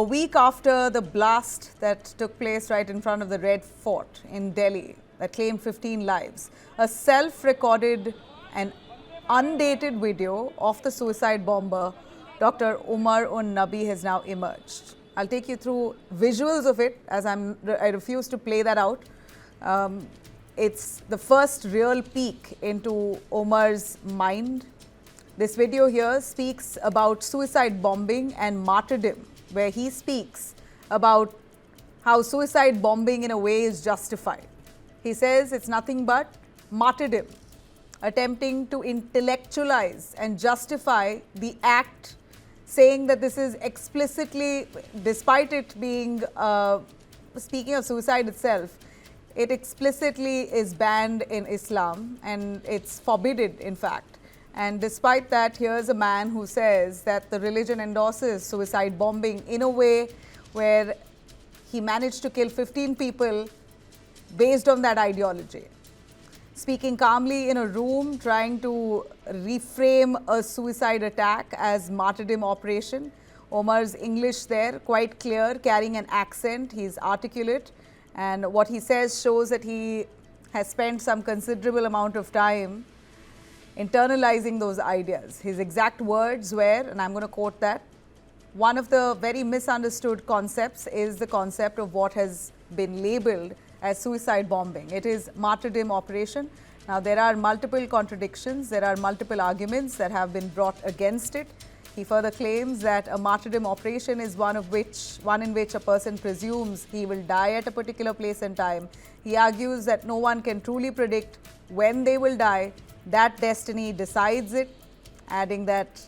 A week after the blast that took place right in front of the Red Fort in Delhi that claimed 15 lives, a self-recorded and undated video of the suicide bomber Dr Umar-un-Nabi has now emerged. I'll take you through visuals of it, as I refuse to play that out. It's the first real peek into Omar's mind. This video here speaks about suicide bombing and martyrdom, where he speaks about how suicide bombing in a way is justified. He says it's nothing but martyrdom, attempting to intellectualize and justify the act, saying that this is explicitly, despite it being, speaking of suicide itself, it explicitly is banned in Islam and it's forbidden, in fact. And despite that, here's a man who says that the religion endorses suicide bombing in a way where he managed to kill 15 people based on that ideology. Speaking calmly in a room, trying to reframe a suicide attack as martyrdom operation. Omar's English there, quite clear, carrying an accent. He's articulate. And what he says shows that he has spent some considerable amount of time internalizing those ideas. His exact words were, and I'm going to quote that, one of the very misunderstood concepts is the concept of what has been labeled as suicide bombing. It is martyrdom operation. Now, there are multiple contradictions, there are multiple arguments that have been brought against it. He further claims that a martyrdom operation is one in which a person presumes he will die at a particular place and time. He argues that no one can truly predict when they will die, that destiny decides it, adding that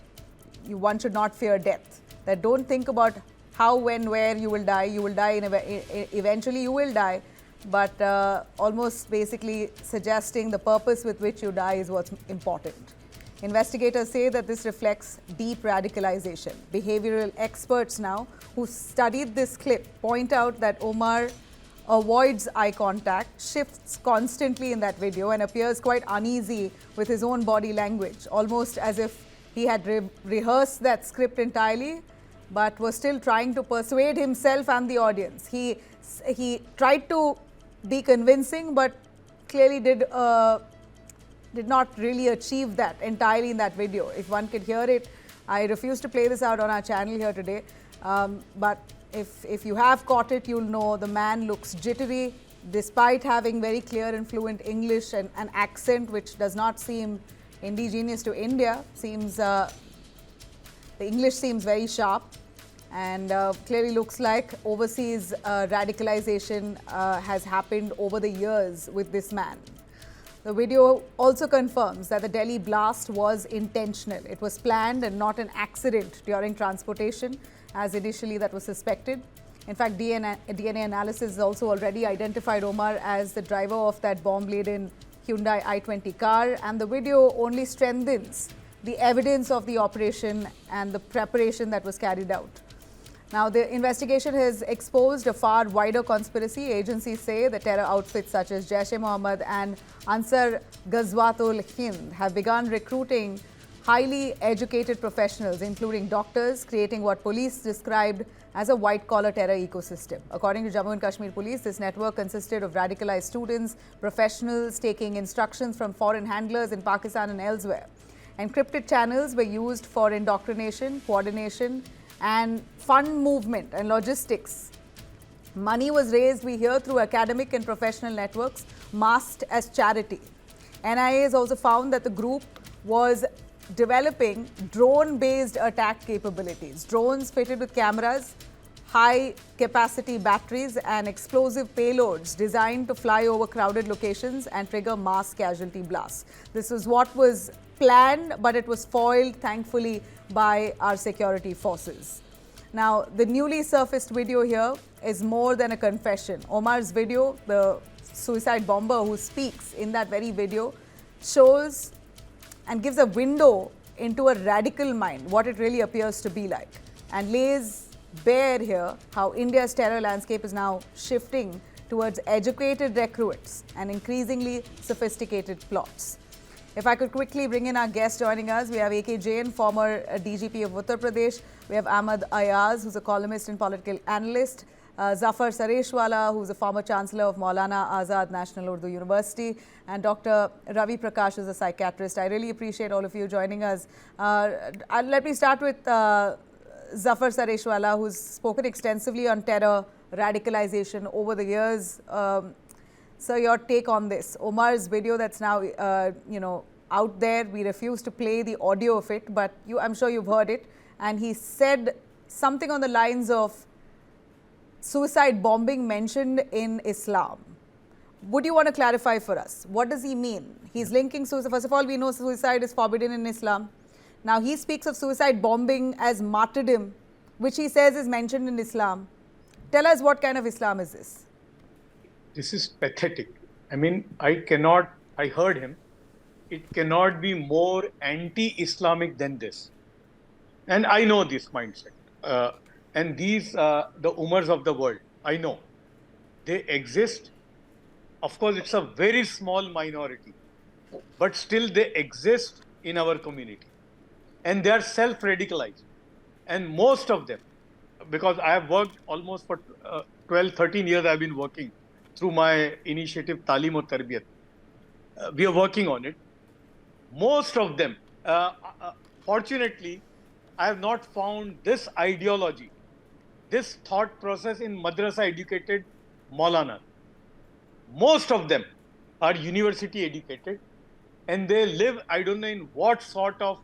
one should not fear death. That don't think about how, when, where you will die. You will die, eventually you will die. But almost basically suggesting the purpose with which you die is what's important. Investigators say that this reflects deep radicalization. Behavioral experts now who studied this clip point out that Omar avoids eye contact, shifts constantly in that video and appears quite uneasy with his own body language, almost as if he had rehearsed that script entirely but was still trying to persuade himself and the audience. He tried to be convincing, but clearly did not really achieve that entirely in that video. If one could hear it, I refuse to play this out on our channel here today, but if you have caught it, you'll know the man looks jittery despite having very clear and fluent English and an accent which does not seem indigenous to India. The English seems very sharp, and clearly looks like overseas radicalization has happened over the years with this man. The video also confirms that the Delhi blast was intentional. It was planned and not an accident during transportation, as initially that was suspected. In fact, DNA analysis has also already identified Omar as the driver of that bomb-laden Hyundai i20 car, and the video only strengthens the evidence of the operation and the preparation that was carried out. Now, the investigation has exposed a far wider conspiracy. Agencies say the terror outfits such as Jaish-e-Mohammed and Ansar Ghazwat-ul-Hind have begun recruiting highly educated professionals, including doctors, creating what police described as a white-collar terror ecosystem. According to Jammu and Kashmir Police, this network consisted of radicalized students, professionals taking instructions from foreign handlers in Pakistan and elsewhere. Encrypted channels were used for indoctrination, coordination, and fund movement and logistics. Money was raised, we hear, through academic and professional networks masked as charity. NIA has also found that the group was developing drone-based attack capabilities. Drones fitted with cameras, high-capacity batteries and explosive payloads designed to fly over crowded locations and trigger mass casualty blasts. This was what was planned, but it was foiled, thankfully, by our security forces. Now, the newly surfaced video here is more than a confession. Omar's video, the suicide bomber who speaks in that very video, shows and gives a window into a radical mind, what it really appears to be like, and lays bare here how India's terror landscape is now shifting towards educated recruits and increasingly sophisticated plots. If I could quickly bring in our guests joining us, we have A.K. Jain, former DGP of Uttar Pradesh. We have Ahmad Ayaz, who's a columnist and political analyst. Zafar Sareshwala, who's a former Chancellor of Maulana Azad National Urdu University. And Dr. Ravi Prakash, who's a psychiatrist. I really appreciate all of you joining us. Let me start with Zafar Sareshwala, who's spoken extensively on terror, radicalization over the years. So your take on this? Umar's video that's now, out there. We refuse to play the audio of it, but I'm sure you've heard it. And he said something on the lines of suicide bombing mentioned in Islam. Would you want to clarify for us? What does he mean? He's linking suicide. First of all, we know suicide is forbidden in Islam. Now he speaks of suicide bombing as martyrdom, which he says is mentioned in Islam. Tell us, what kind of Islam is this? This is pathetic. I mean, I heard him. It cannot be more anti-Islamic than this. And I know this mindset. And these, the Umars of the world, I know. They exist. Of course, it's a very small minority. But still they exist in our community. And they are self-radicalized. And most of them, because I have worked almost for 12, 13 years, I've been working through my initiative Talim aur Tarbiyat. We are working on it. Most of them, fortunately, I have not found this ideology, this thought process in madrasa educated Maulana. Most of them are university educated and they live, I don't know in what sort of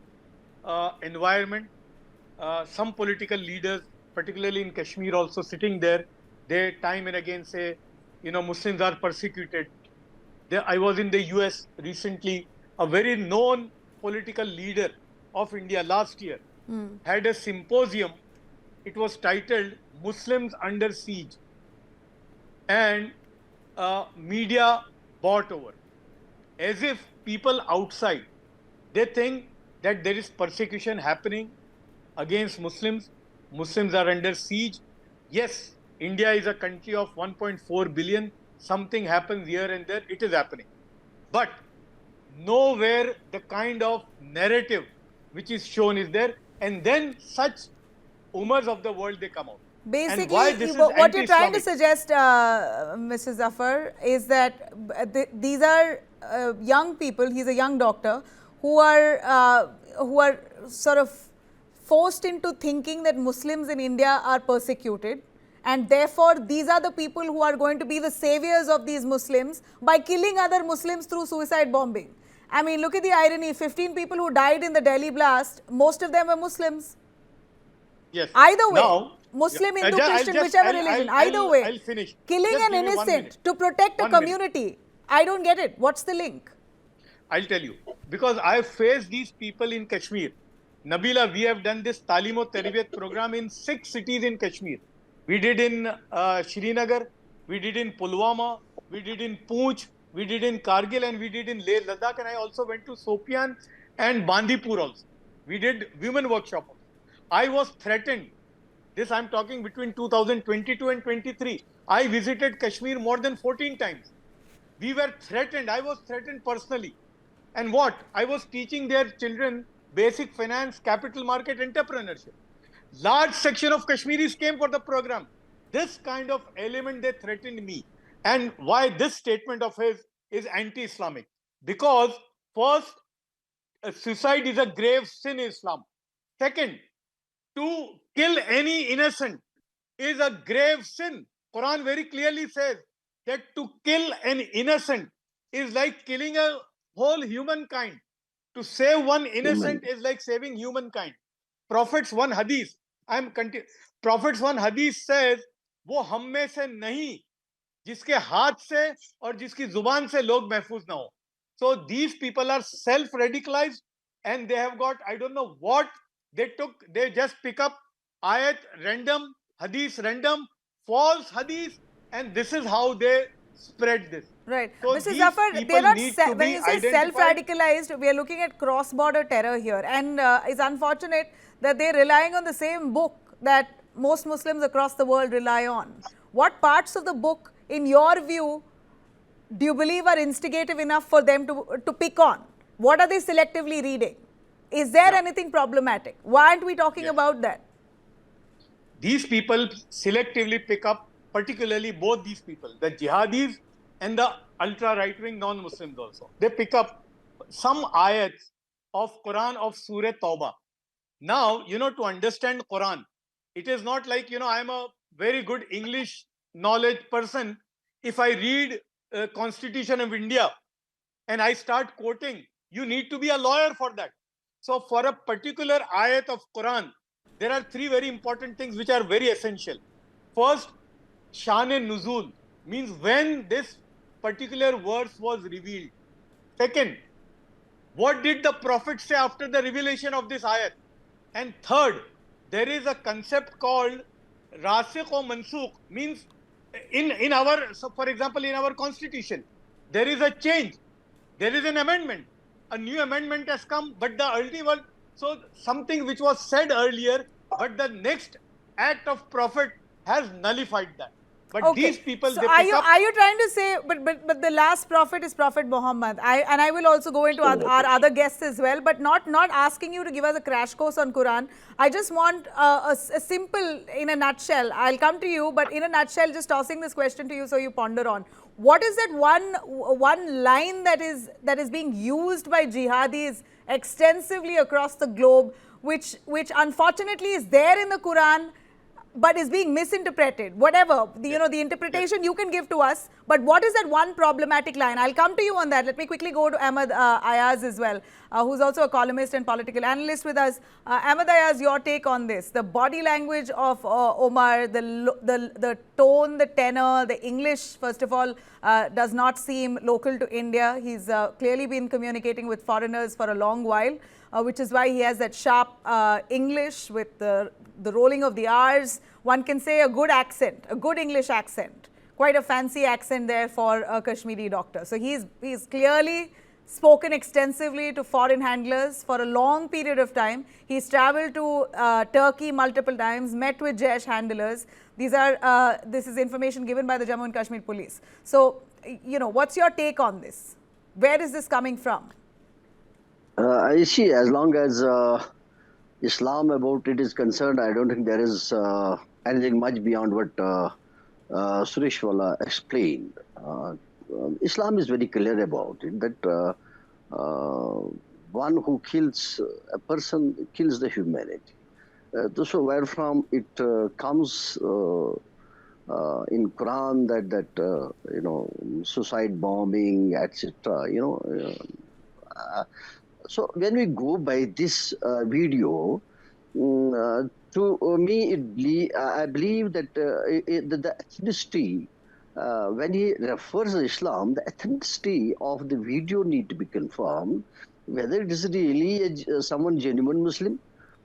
environment. Some political leaders, particularly in Kashmir, also sitting there, they time and again say, Muslims are persecuted. I was in the US recently. A very known political leader of India last year had a symposium. It was titled Muslims Under Siege. And media bought over. As if people outside, they think that there is persecution happening against Muslims. Muslims are under siege. Yes, India is a country of 1.4 billion. Something happens here and there. It is happening. But nowhere the kind of narrative which is shown is there. And then such Umars of the world, they come out. Basically, what you're trying to suggest, Mr. Zafar, is that these are young people. He's a young doctor who are sort of forced into thinking that Muslims in India are persecuted, and therefore these are the people who are going to be the saviors of these Muslims by killing other Muslims through suicide bombing. I mean, look at the irony. 15 people who died in the Delhi blast, most of them were Muslims. Yes. Either way, now, Muslim, Hindu, Christian, whichever religion, either way, I'll finish. Killing an innocent to protect a community. I don't get it. What's the link? I'll tell you. Because I've faced these people in Kashmir. Nabila, we have done this Talim aur Tarbiyat program in 6 cities in Kashmir. We did in Srinagar, we did in Pulwama, we did in Poonch, we did in Kargil, and we did in Leh Ladakh, and I also went to Sopian and Bandipur also. We did women workshop also. I was threatened. This I'm talking between 2022 and 23. I visited Kashmir more than 14 times. We were threatened. I was threatened personally. And what? I was teaching their children basic finance, capital market, entrepreneurship. Large section of Kashmiris came for the program. This kind of element, they threatened me. And why this statement of his is anti-Islamic? Because first, suicide is a grave sin in Islam. Second, to kill any innocent is a grave sin. Quran very clearly says that to kill an innocent is like killing a whole humankind. To save one innocent is like saving humankind. Prophet's one hadith, Prophet's one hadith says, वो हम में से नहीं, जिसके हाथ से और जिसकी जुबान से लोग महफूज ना हो. So these people are self-radicalized and they have got, I don't know what they took, they just pick up ayat random, hadith random, false hadith, and this is how they spread this. Right. So Mr. Zafar, they're not, when you say self-radicalized, we are looking at cross-border terror here, and it's unfortunate that they're relying on the same book that most Muslims across the world rely on. What parts of the book, in your view, do you believe are instigative enough for them to pick on? What are they selectively reading? Is there anything problematic? Why aren't we talking about that? These people selectively pick up, particularly both these people, the jihadis and the ultra right-wing non-Muslims also. They pick up some ayats of Quran of Surah Tawbah. Now, to understand Quran, it is not like, I'm a very good English knowledge person. If I read Constitution of India and I start quoting, you need to be a lawyer for that. So for a particular ayat of Quran, there are three very important things which are very essential. First, Shan-e-Nuzul means when this particular verse was revealed. Second, what did the Prophet say after the revelation of this ayat? And third, there is a concept called Rasikh or Mansukh, means in our, so for example, in our constitution, there is a change, there is an amendment, a new amendment has come, but the ultimate, so something which was said earlier, but the next act of Prophet has nullified that. But these people, so they are pick up. Are you trying to say, but the last prophet is Prophet Muhammad. I will also go into our other guests as well, but not asking you to give us a crash course on Quran. I just want a simple, in a nutshell. I'll come to you, but in a nutshell, just tossing this question to you so you ponder on. What is that one line that is being used by jihadis extensively across the globe, which unfortunately is there in the Quran, but is being misinterpreted? Whatever, the interpretation you can give to us, but what is that one problematic line? I'll come to you on that. Let me quickly go to Ahmed Ayaz as well, who's also a columnist and political analyst with us. Ahmed Ayaz, your take on this. The body language of Omar, the tone, the tenor, the English, first of all, does not seem local to India. He's clearly been communicating with foreigners for a long while, which is why he has that sharp English with the rolling of the R's. One can say a good accent, a good English accent, quite a fancy accent there for a Kashmiri doctor. So he's clearly spoken extensively to foreign handlers for a long period of time. He's traveled to Turkey multiple times, met with Jaish handlers. This is information given by the Jammu and Kashmir police. So, what's your take on this? Where is this coming from? I see, as long as Islam about it is concerned, I don't think there is anything much beyond what Suresh Wala explained. Islam is very clear about it, that one who kills a person kills the humanity. So where from it comes in Quran that suicide bombing, etc. So when we go by this video, to me, I believe that the ethnicity, when he refers to Islam, the ethnicity of the video need to be confirmed, whether it is really someone genuine Muslim,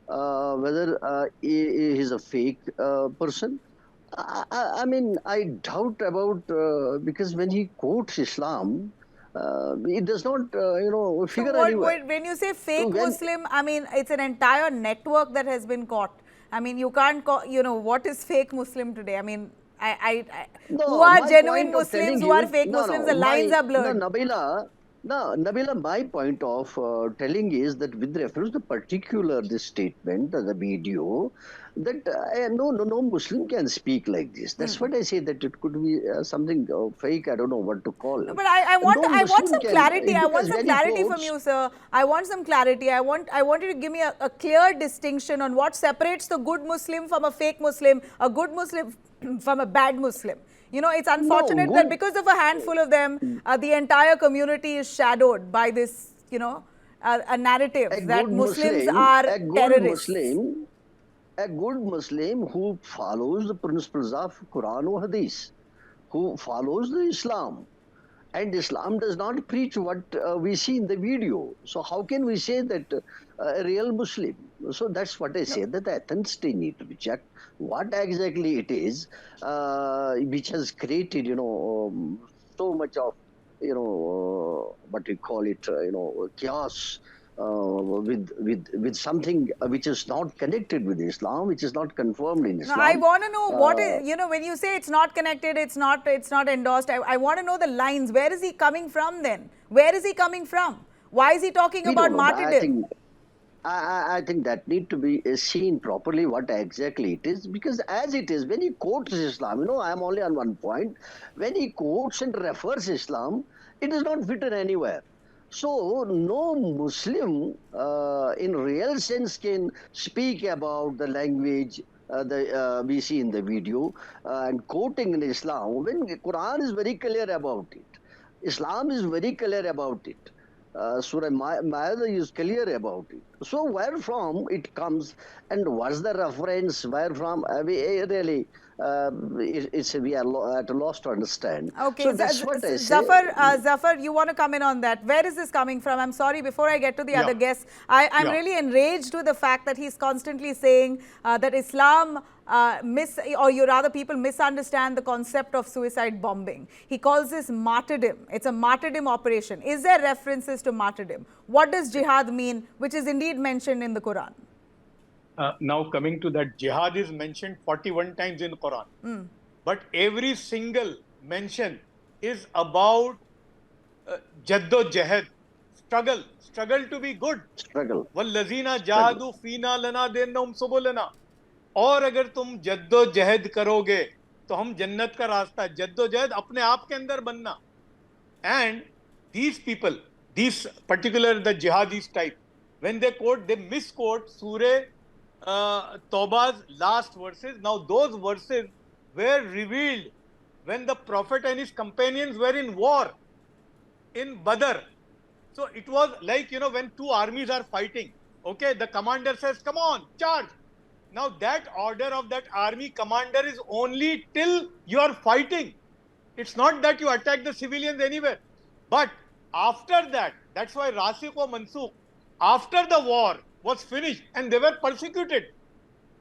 whether he is a fake person. I mean, I doubt about, because when he quotes Islam, it does not, figure anywhere. When you say fake Muslim, I mean, it's an entire network that has been caught. I mean, you can't call, what is fake Muslim today? I mean, who are genuine Muslims, who are fake Muslims, the lines are blurred. Nabila, my point of telling is that with reference to particular this statement, the video, that no Muslim can speak like this. That's what I say, that it could be something fake. I don't know what to call it. But I want some clarity. I want some clarity from you, sir. I want some clarity. I want you to give me a clear distinction on what separates the good Muslim from a fake Muslim, a good Muslim from a bad Muslim. It's unfortunate that because of a handful of them, the entire community is shadowed by this, a narrative that Muslims are terrorists. A good Muslim who follows the principles of Quran or Hadith, who follows the Islam. And Islam does not preach what we see in the video. So how can we say that a real Muslim? So that's what I say, that the ethnicity need to be checked. What exactly it is which has created, so much of, what we call it, chaos with something which is not connected with Islam, which is not confirmed in Islam. No, I want to know what is, when you say it's not connected, it's not endorsed. I want to know the lines. Where is he coming from then? Where is he coming from? Why is he talking We about don't know. martyrdom? I think that need to be seen properly what exactly it is, because as it is, when he quotes Islam, I am only on one point. When he quotes and refers Islam, it is not written anywhere. So no Muslim, in real sense, can speak about the language we see in the video and quoting in Islam when the Quran is very clear about it. Islam is very clear about it. Surah Ma'idah is clear about it. So where from it comes and what's the reference? Where from? Really, we are at a loss to understand. Okay, So that's what I say. Zafar, you want to come in on that? Where is this coming from? I'm sorry, before I get to the Yeah. other guests, I'm Yeah. really enraged with the fact that he's constantly saying that Islam or you rather people misunderstand the concept of suicide bombing. He calls this martyrdom. It's a martyrdom operation. Is there references to martyrdom? What does jihad mean, which is indeed mentioned in the Quran? Now coming to that, jihad is mentioned 41 times in Quran. But every single mention is about jahad, struggle to be good. Struggle. वल्लज़ीना जाहदू फीना लना देन्नहुम सुबुलना. और अगर तुम जद्दोजहद करोगे तो हम जन्नत का रास्ता, जद्दोजहद अपने आप के अंदर बनना. And these people, these particular the jihadis type, when they quote, they misquote Surah Tawbah's last verses. Now those verses were revealed when the Prophet and his companions were in war in Badr. So it was like, when two armies are fighting, okay, the commander says, come on, charge. Now that order of that army commander is only till you are fighting. It's not that you attack the civilians anywhere. But after that, that's why Rasikh or Mansukh, after the war was finished and they were persecuted.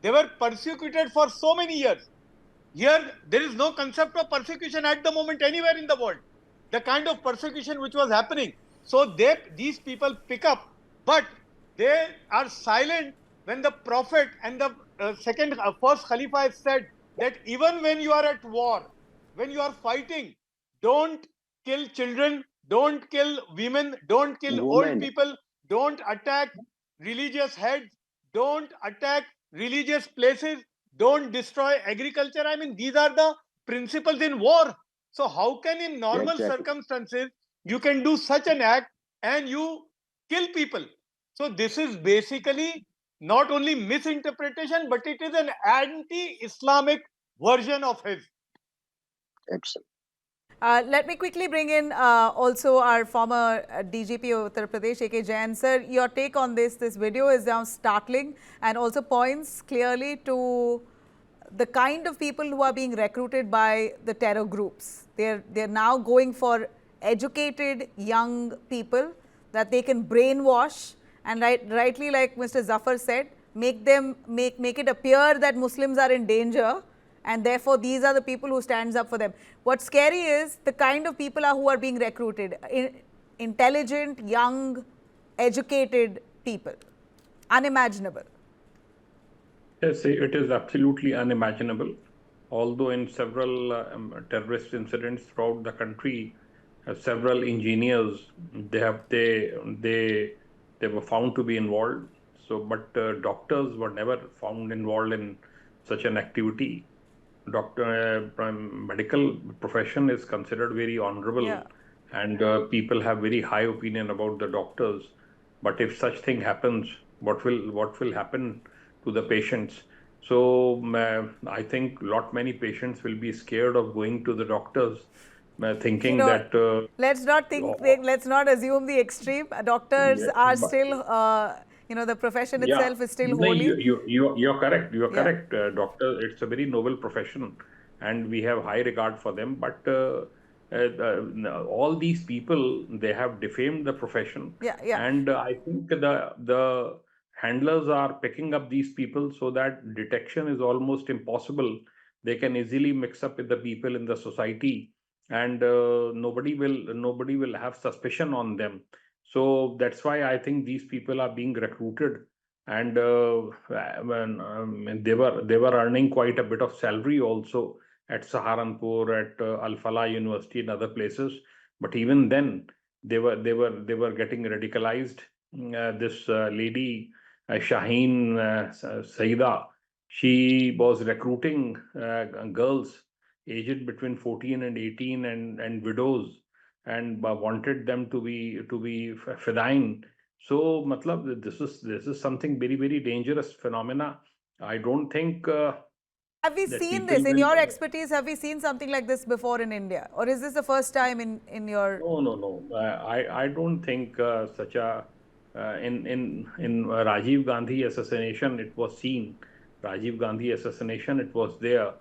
They were persecuted for so many years. Here, there is no concept of persecution at the moment anywhere in the world. The kind of persecution which was happening. So these people pick up, but they are silent when the Prophet and the first Khalifa has said that even when you are at war, when you are fighting, don't kill children, don't kill women, don't kill old people, don't attack religious heads, don't attack religious places, don't destroy agriculture. I mean, these are the principles in war. So how can in normal circumstances you can do such an act and you kill people? So this is basically not only misinterpretation, but it is an anti-Islamic version of his. Excellent. Let me quickly bring in also our former DGP of Uttar Pradesh, A.K. Jain. Sir, your take on this. This video is now startling and also points clearly to the kind of people who are being recruited by the terror groups. They're now going for educated young people that they can brainwash and rightly, like Mr. Zafar said, make it appear that Muslims are in danger, and therefore these are the people who stands up for them. What's scary is the kind of people who are being recruited, intelligent, young, educated people, unimaginable. Yes, it is absolutely unimaginable. Although in several terrorist incidents throughout the country, several engineers they were found to be involved. So, but doctors were never found involved in such an activity. Medical profession is considered very honorable, and people have very high opinion about the doctors. But if such thing happens, what will happen to the patients? So I think many patients will be scared of going to the doctors, thinking that. Let's not assume the extreme. Doctors are still. The profession itself is still holy. You're correct. You're correct. Doctor, it's a very noble profession, and we have high regard for them. But all these people, they have defamed the profession. And I think the handlers are picking up these people so that detection is almost impossible. They can easily mix up with the people in the society, and nobody will have suspicion on them. So that's why I think these people are being recruited, and they were earning quite a bit of salary also at Saharanpur, at Al Falah University, and other places. But even then, they were getting radicalized. This lady Shaheen Saida, she was recruiting girls aged between 14 and 18 and widows, and wanted them to be fidine. So, matlab, this is something very, very dangerous phenomena. I don't think have we that seen people this in will. your expertise? Have we seen something like this before in India, or is this the first time in your? No. I don't think such a in Rajiv Gandhi assassination it was seen. Rajiv Gandhi assassination it was there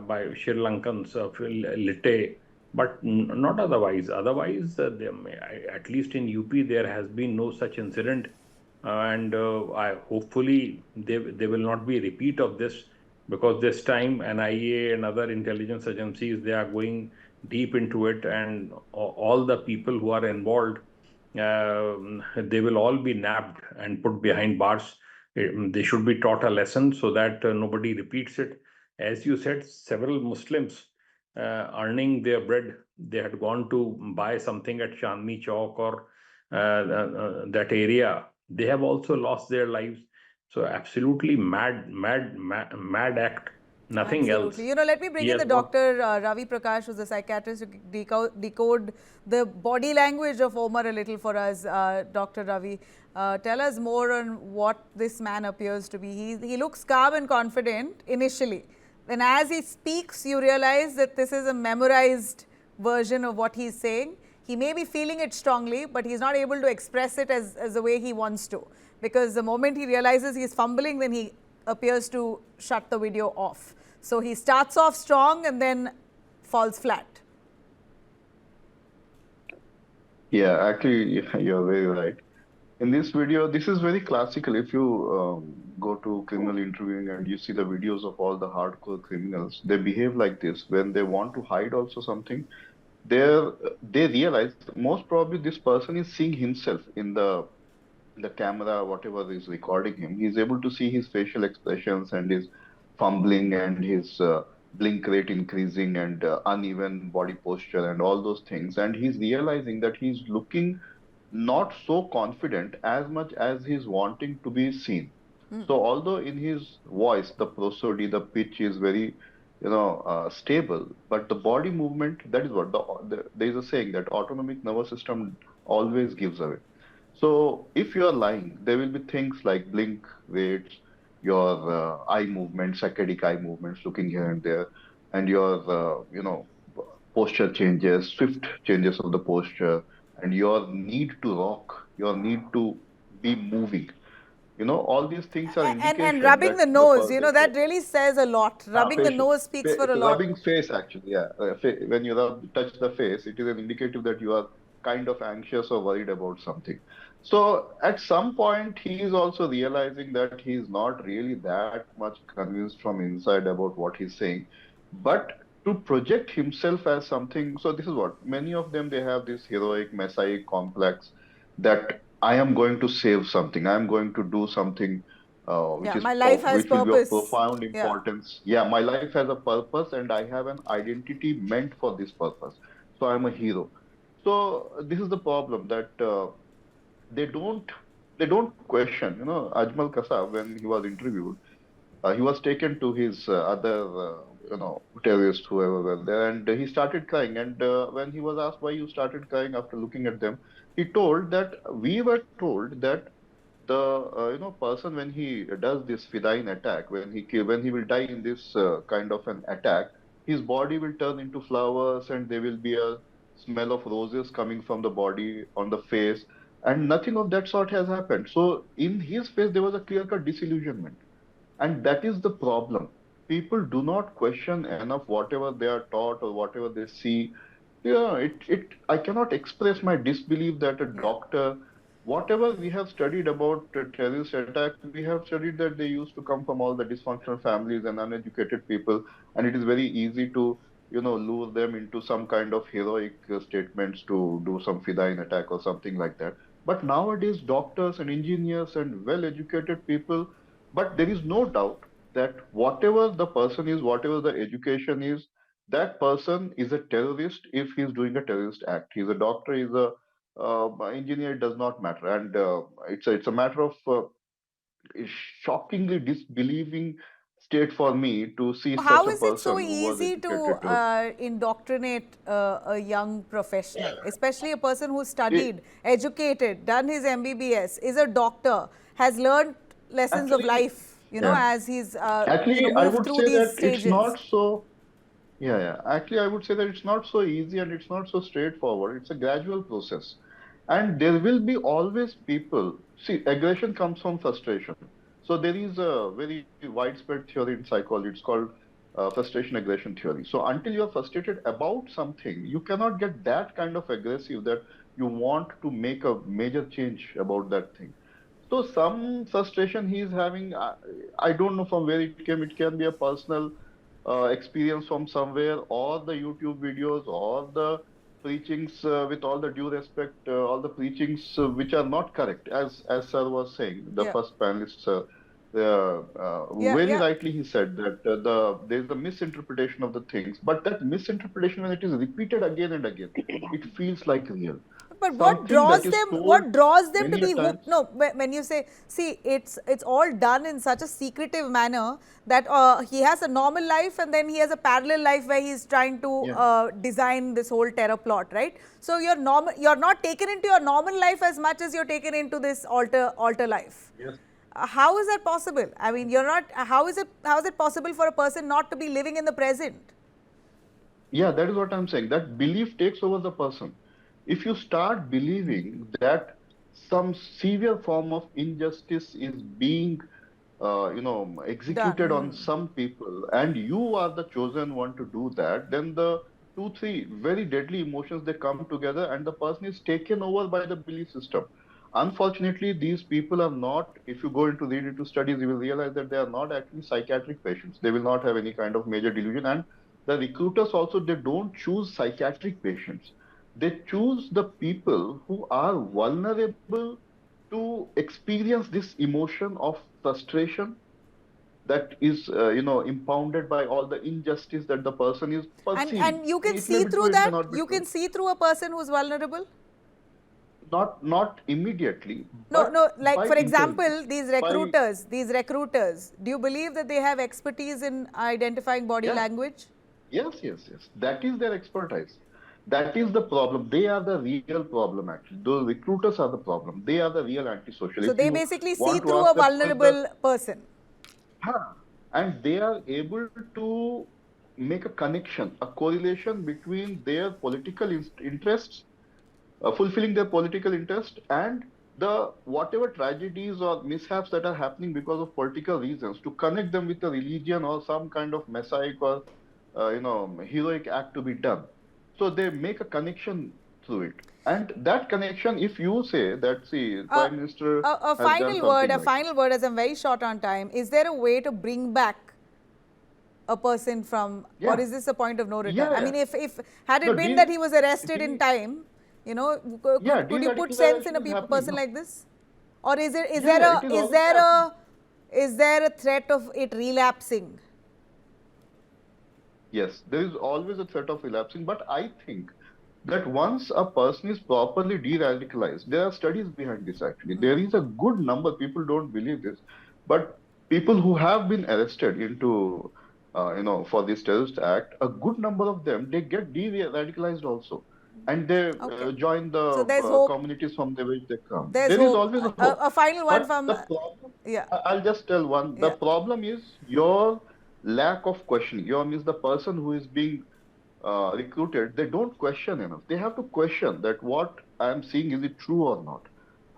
by Sri Lankans of Litte, but not otherwise. Otherwise, at least in UP there has been no such incident, and I hopefully they will not be a repeat of this, because this time NIA and other intelligence agencies, they are going deep into it, and all the people who are involved, they will all be nabbed and put behind bars. They should be taught a lesson so that nobody repeats it. As you said, several Muslims earning their bread, they had gone to buy something at Chandni Chowk or that area. They have also lost their lives. So absolutely mad act, nothing else. Absolutely. You know, let me bring He in has the not. Dr. Ravi Prakash, who's a psychiatrist, who can decode the body language of Omar a little for us. Dr. Ravi, tell us more on what this man appears to be. He looks calm and confident initially. Then as he speaks, you realize that this is a memorized version of what he's saying. He may be feeling it strongly, but he's not able to express it as the way he wants to. Because the moment he realizes he's fumbling, then he appears to shut the video off. So he starts off strong and then falls flat. Yeah, actually, you're very right. In this video, this is very classical. If you go to criminal interviewing and you see the videos of all the hardcore criminals, they behave like this. When they want to hide also something, they realize most probably this person is seeing himself in the camera, whatever is recording him. He's able to see his facial expressions and his fumbling and his blink rate increasing and uneven body posture and all those things. And he's realizing that he's looking not so confident as much as he's wanting to be seen. So although in his voice, the prosody, the pitch is very, stable, but the body movement, that is what there is a saying that autonomic nervous system always gives away. So if you are lying, there will be things like blink rates, your eye movements, saccadic eye movements, looking here and there, and your, posture changes, swift changes of the posture, and your need to rock, your need to be moving. All these things are And indication rubbing that the the nose, you person know, is that really says a lot. Rubbing the facial, nose speaks for a lot. rubbing face actually, yeah. When you touch the face, it is an indicative that you are kind of anxious or worried about something. So at some point, he is also realizing that he is not really that much convinced from inside about what he's saying, but to project himself as something. So this is what many of them, they have this heroic messiah complex that I am going to save something, I am going to do something Yeah, my life has which will be of purpose. profound Yeah. importance. Yeah, my life has a purpose and I have an identity meant for this purpose. So I'm a hero. So this is the problem that they don't they don't question. Ajmal Kasab, when he was interviewed, he was taken to his other terrorists whoever were there, and he started crying. And when he was asked why you started crying after looking at them, he told that we were told that the person, when he does this fidine attack, when he will die in this kind of an attack, his body will turn into flowers and there will be a smell of roses coming from the body on the face, and nothing of that sort has happened. So in his face there was a clear cut disillusionment, and that is the problem. People do not question enough whatever they are taught or whatever they see. Yeah, I cannot express my disbelief that a doctor, whatever we have studied about terrorist attacks, we have studied that they used to come from all the dysfunctional families and uneducated people, and it is very easy to, lure them into some kind of heroic statements to do some fidine attack or something like that. But nowadays, doctors and engineers and well-educated people, but there is no doubt that whatever the person is, whatever the education is, that person is a terrorist if he's doing a terrorist act. He's a doctor, he's a engineer, it does not matter. And it's a matter of shockingly disbelieving state for me to see such How a is it so person who was easy to educated to. indoctrinate a young professional, especially a person who It, studied, educated, done his MBBS, is a doctor, has learned lessons of actually, life, you know, yeah. as he's, I moved would through say these that it's stages? not so. Yeah, yeah. Actually, I would say that it's not so easy and it's not so straightforward. It's a gradual process. And there will be always people. See, aggression comes from frustration. So there is a very widespread theory in psychology. It's called frustration aggression theory. So until you're frustrated about something, you cannot get that kind of aggressive that you want to make a major change about that thing. So some frustration he is having, I don't know from where it came. It can be a personal experience from somewhere, or the YouTube videos, or the preachings. With all the due respect, all the preachings which are not correct, as sir was saying, the Yeah, first panelist, yeah, very yeah. rightly he said that there is a misinterpretation of the things, but that misinterpretation, when it is repeated again and again, it feels like real. But Something that is told what draws them to many a be hooked? times. No, when you say, see, it's all done in such a secretive manner that he has a normal life and then he has a parallel life where he's trying to Yeah. design this whole terror plot, right? So you're not taken into your normal life as much as you're taken into this alter life. Yes. How is that possible? I mean, you're not. How is it possible for a person not to be living in the present? Yeah, that is what I'm saying. That belief takes over the person. If you start believing that some severe form of injustice is being, executed on Done. some people, and you are the chosen one to do that, then the two, three very deadly emotions, they come together, and the person is taken over by the belief system. Unfortunately, these people are not. If you go into read into studies, you will realize that they are not actually psychiatric patients. They will not have any kind of major delusion, and the recruiters also, they don't choose psychiatric patients. They choose the people who are vulnerable to experience this emotion of frustration that is, impounded by all the injustice that the person is perceiving. And you can It may see be true, through it may that. not be You true. can see through a person who's vulnerable. Not immediately, No, but no, like by for example, intelligence, by these recruiters, do you believe that they have expertise in identifying body yeah, language? yes, yes, yes. That is their expertise. That is the problem. They are the real problem, actually. Those recruiters are the problem. They are the real antisocial. So If they you basically see want to through ask a them who is the, vulnerable person. huh, and they are able to make a connection, a correlation between their political interests, fulfilling their political interest, and the whatever tragedies or mishaps that are happening because of political reasons, to connect them with a religion or some kind of messiah or heroic act to be done. So they make a connection through it, and that connection, if you say that, see, Uh, prime minister a has done final word, something like as I'm very short on time. Is there a way to bring back a person from, or yeah, is this a point of no return? yeah, I yeah. mean, if had No, it been that he was arrested in time, you know, yeah, could you put sense in de-radicalization a is happening, person no? like this? Or is it Yeah, yeah, it is already happening. is there a threat of it relapsing? Yes, there is always a threat of relapsing, but I think that once a person is properly de-radicalized, there are studies behind this actually. There is a good number, people don't believe this, but people who have been arrested into, for this terrorist act, a good number of them, they get de-radicalized also. And they Okay. join the So there's hope. communities from the which they come. There's There is hope. always a hope. A final one But from, the problem, yeah, I'll just tell one, the yeah. problem is your lack of questioning. Your means the person who is being recruited, they don't question enough. They have to question that what I'm seeing, is it true or not?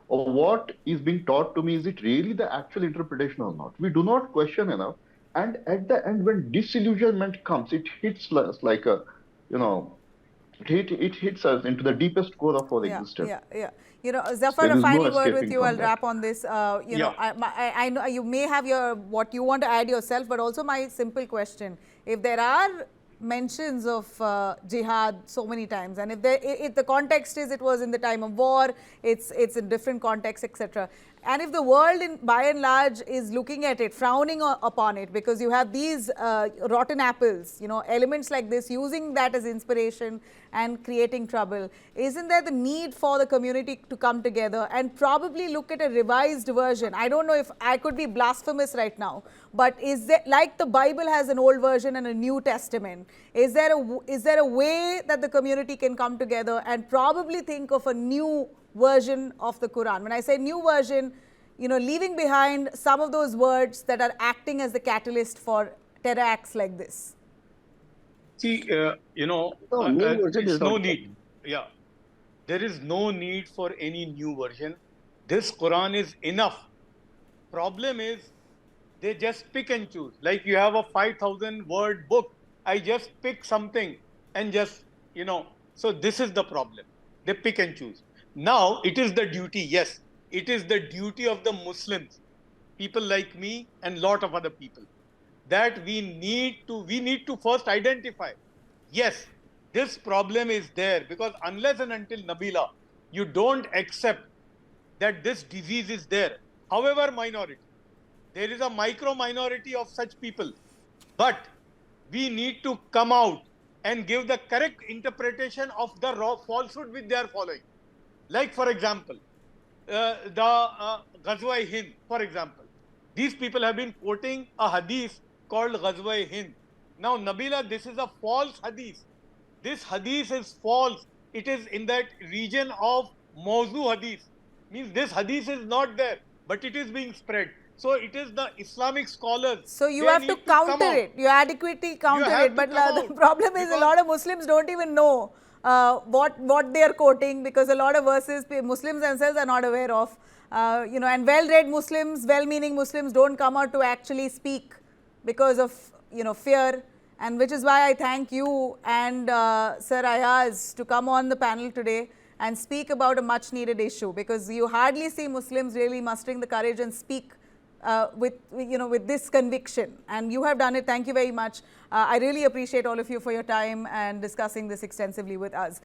Or what is being taught to me, is it really the actual interpretation or not? We do not question enough. And at the end, when disillusionment comes, it hits us like a, you know, it hits us into the deepest core of our Yeah, existence. yeah, yeah. You know, Zafar, There a is no final word with escaping you. from I'll that. wrap on this. Yeah. I know you may have your what you want to add yourself, but also my simple question: if there are mentions of jihad so many times, and if the context is it was in the time of war, it's in different contexts, etc. And if the world, by and large, is looking at it, frowning upon it, because you have these rotten apples, you know, elements like this, using that as inspiration and creating trouble, isn't there the need for the community to come together and probably look at a revised version? I don't know if I could be blasphemous right now, but is there, like the Bible has an old version and a New Testament, is there a way that the community can come together and probably think of a new version of the Quran? When I say new version, you know, leaving behind some of those words that are acting as the catalyst for terror acts like this. See, you know, there's no need. Yeah, there is no need for any new version. This Quran is enough. Problem is, they just pick and choose. Like you have a 5,000 word book. I just pick something and just, you know, so this is the problem. They pick and choose. Now, it is the duty, yes, it is the duty of the Muslims, people like me and lot of other people, that we need to first identify, yes, this problem is there, because unless and until, Nabila, you don't accept that this disease is there, however minority, there is a micro minority of such people, but we need to come out and give the correct interpretation of the raw falsehood which they are following. Like, for example, the Ghazwa-e-Hind, for example. These people have been quoting a hadith called Ghazwa-e-Hind. Now, Nabila, this is a false hadith. This hadith is false. It is in that region of Mawzu hadith. Means this hadith is not there, but it is being spread. So, it is the Islamic scholars. So, you have to counter it. You adequately counter it. But the problem is a lot of Muslims don't even know what they are quoting, because a lot of verses Muslims themselves are not aware of. You know, and well-read Muslims, well-meaning Muslims don't come out to actually speak because of, you know, fear. And which is why I thank you and Sir Ayaz to come on the panel today and speak about a much needed issue, because you hardly see Muslims really mustering the courage and speak with this conviction, and you have done it. Thank you very much. I really appreciate all of you for your time and discussing this extensively with us.